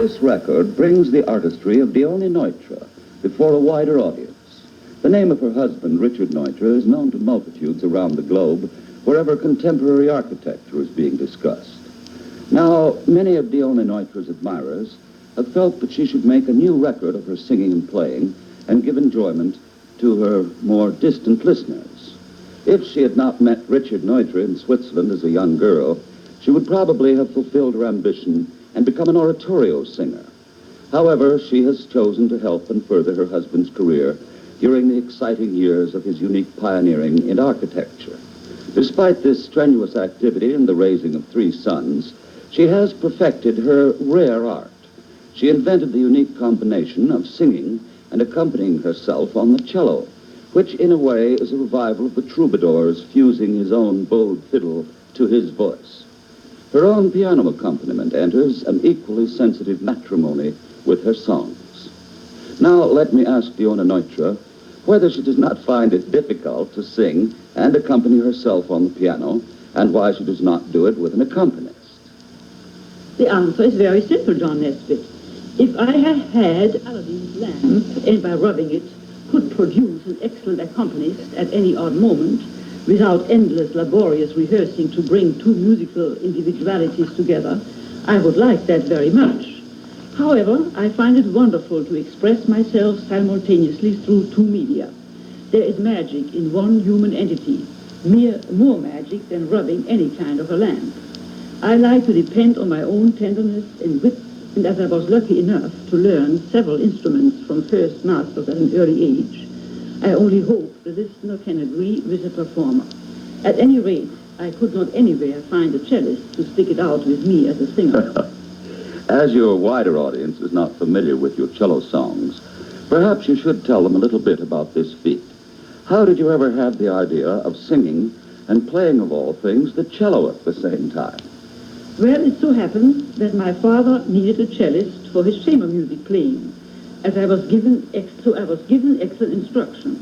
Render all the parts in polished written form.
This record brings the artistry of Dione Neutra before a wider audience. The name of her husband, Richard Neutra, is known to multitudes around the globe wherever contemporary architecture is being discussed. Now, many of Dione Neutra's admirers have felt that she should make a new record of her singing and playing and give enjoyment to her more distant listeners. If she had not met Richard Neutra in Switzerland as a young girl, she would probably have fulfilled her ambition and become an oratorio singer. However, she has chosen to help and further her husband's career during the exciting years of his unique pioneering in architecture. Despite this strenuous activity and the raising of 3 sons, she has perfected her rare art. She invented the unique combination of singing and accompanying herself on the cello, which in a way is a revival of the troubadour's fusing his own bold fiddle to his voice. Her own piano accompaniment enters an equally sensitive matrimony with her songs. Now let me ask Dione Neutra whether she does not find it difficult to sing and accompany herself on the piano, and why she does not do it with an accompanist. The answer is very simple, John Nesbitt. If I had Aladdin's lamp, and by rubbing it, could produce an excellent accompanist at any odd moment, without endless, laborious rehearsing to bring 2 musical individualities together, I would like that very much. However, I find it wonderful to express myself simultaneously through 2 media. There is magic in one human entity, more magic than rubbing any kind of a lamp. I like to depend on my own tenderness and wit, and as I was lucky enough to learn several instruments from first masters at an early age, I only hope the listener can agree with the performer. At any rate, I could not anywhere find a cellist to stick it out with me as a singer. As your wider audience is not familiar with your cello songs, perhaps you should tell them a little bit about this feat. How did you ever have the idea of singing and playing, of all things, the cello at the same time? Well, it so happened that my father needed a cellist for his chamber music playing, as I was given excellent instruction.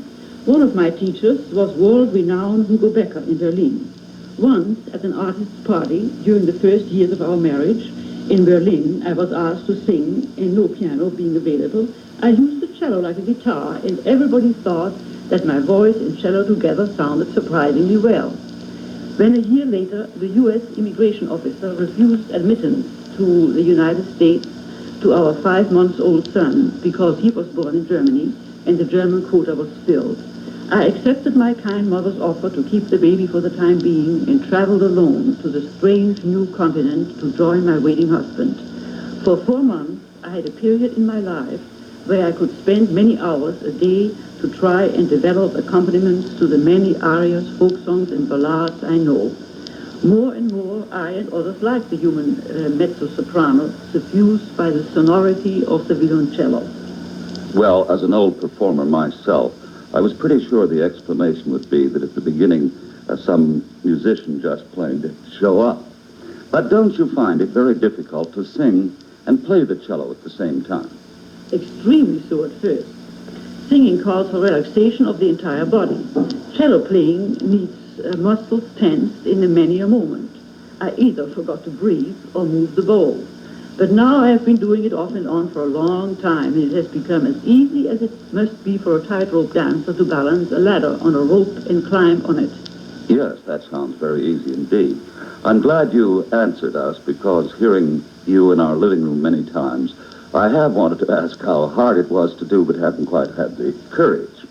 One of my teachers was world-renowned Hugo Becker in Berlin. Once, at an artist's party during the first years of our marriage in Berlin, I was asked to sing, and no piano being available. I used the cello like a guitar, and everybody thought that my voice and cello together sounded surprisingly well. When a year later, the U.S. immigration officer refused admittance to the United States to our 5-month-old son because he was born in Germany and the German quota was filled, I accepted my kind mother's offer to keep the baby for the time being and traveled alone to the strange new continent to join my waiting husband. For 4 months, I had a period in my life where I could spend many hours a day to try and develop accompaniments to the many arias, folk songs, and ballades I know. More and more, I and others like the human mezzo-soprano, suffused by the sonority of the violoncello. Well, as an old performer myself, I was pretty sure the explanation would be that at the beginning, some musician just playing to show up. But don't you find it very difficult to sing and play the cello at the same time? Extremely so at first. Singing calls for relaxation of the entire body. Cello playing needs muscles tensed in many a moment. I either forgot to breathe or move the bow. But now I have been doing it off and on for a long time, and it has become as easy as it must be for a tightrope dancer to balance a ladder on a rope and climb on it. Yes, that sounds very easy indeed. I'm glad you answered us, because hearing you in our living room many times, I have wanted to ask how hard it was to do, but haven't quite had the courage.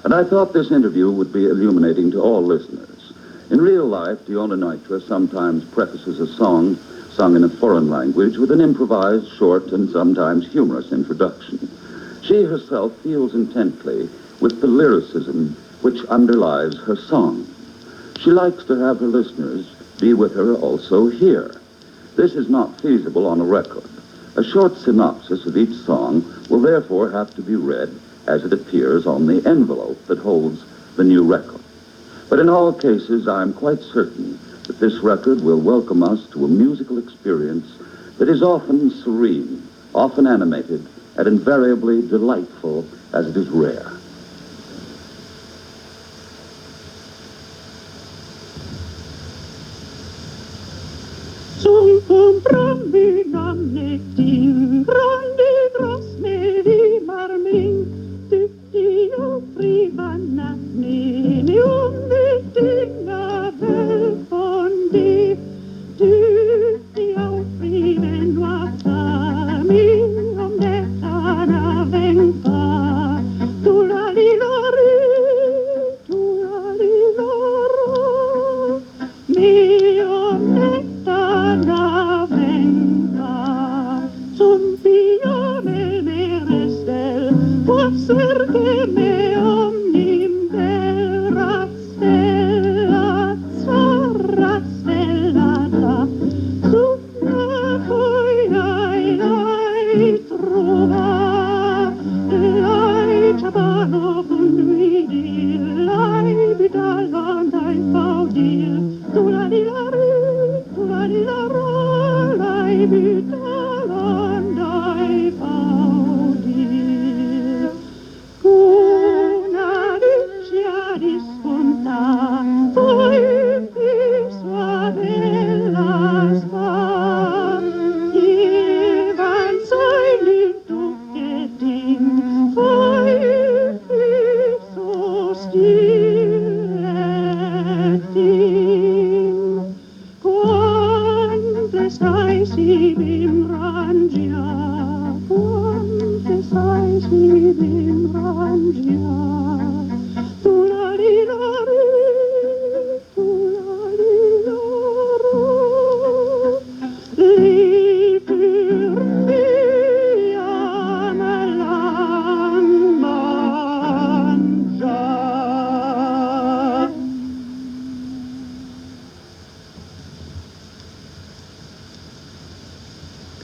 And I thought this interview would be illuminating to all listeners. In real life, Dione Neutra sometimes prefaces a song sung in a foreign language with an improvised, short, and sometimes humorous introduction. She herself feels intently with the lyricism which underlies her song. She likes to have her listeners be with her also here. This is not feasible on a record. A short synopsis of each song will therefore have to be read as it appears on the envelope that holds the new record. But in all cases, I am quite certain that this record will welcome us to a musical experience that is often serene, often animated, and invariably delightful as it is rare. Sul comprarmi non ne tira si bimrangia, quante sai si bimrangia, tu la li la ri, tu la li la ro, li fur via me l'han mangia.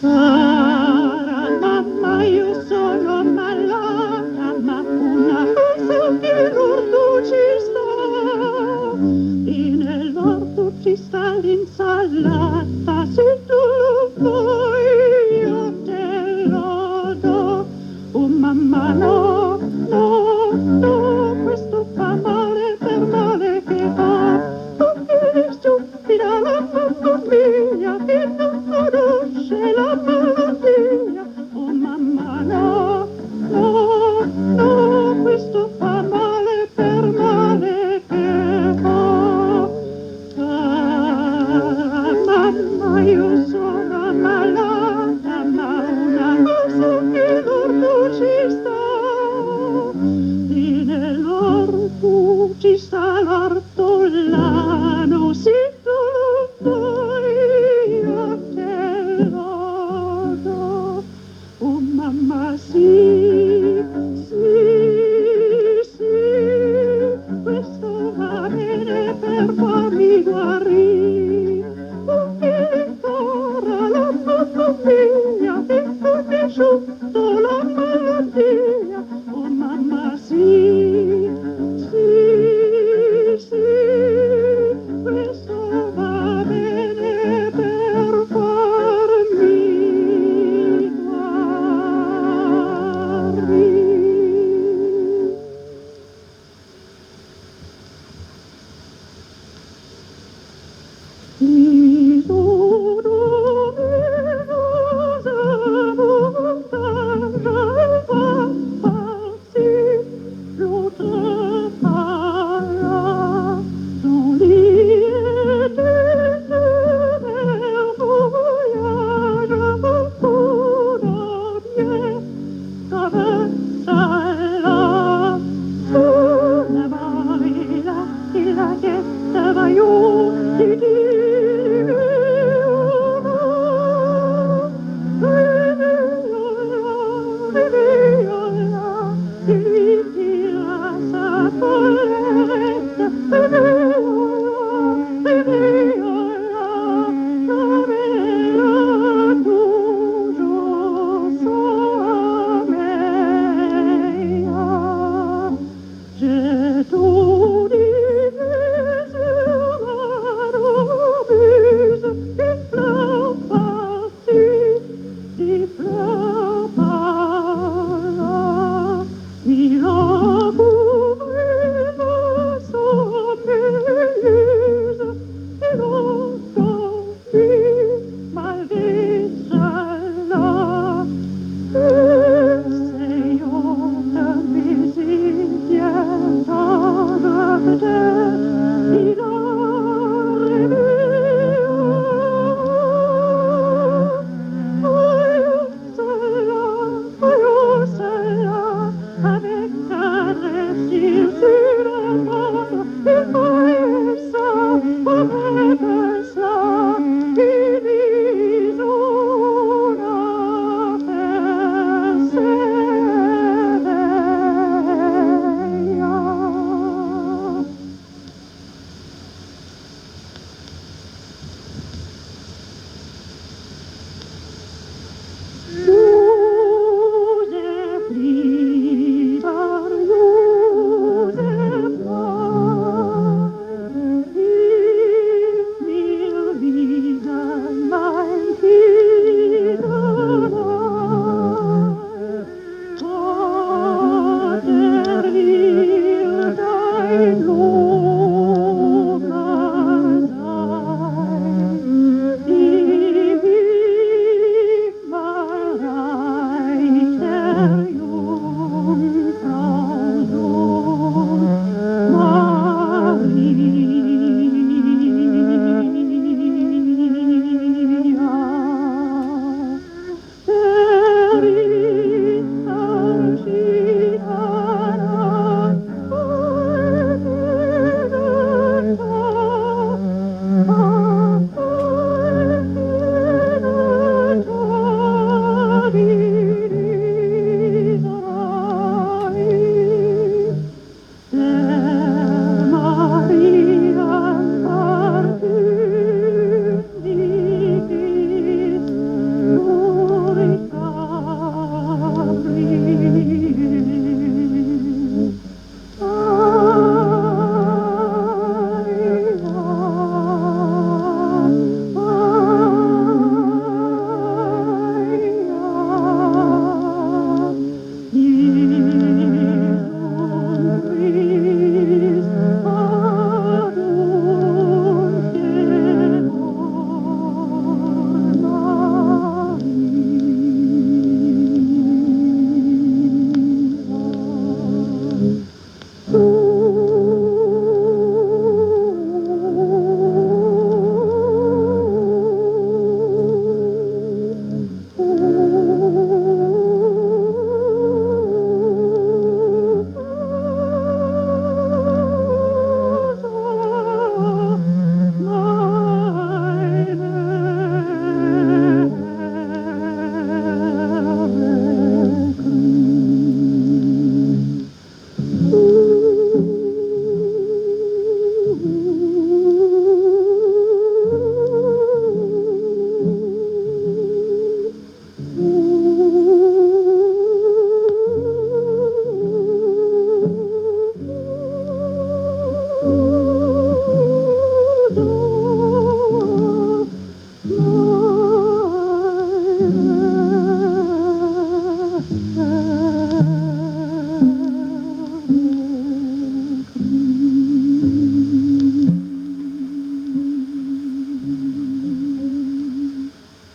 Cara mamma, io sono malata, ma una cosa che l'orto ci sta, e nell'orto ci sta l'insalata, se tu lo vuoi io te lo do. Oh mamma no, no, no, questo fa male per male che fa. Oh che stupida la mamma mia che non conosce la malattia. Oh mamma no, no, no, questo fa male per male che fa. Ah, mamma, io sono malata, ma una cosa che l'orto ci sta, e nell'orto ci sta l'ortolano, se tu lo vuoi io te lo do. Oh mamma, sì, sì, sì, questo va bene per farmi guarire. Oh, che cara la mamma mia, che fa piaciuto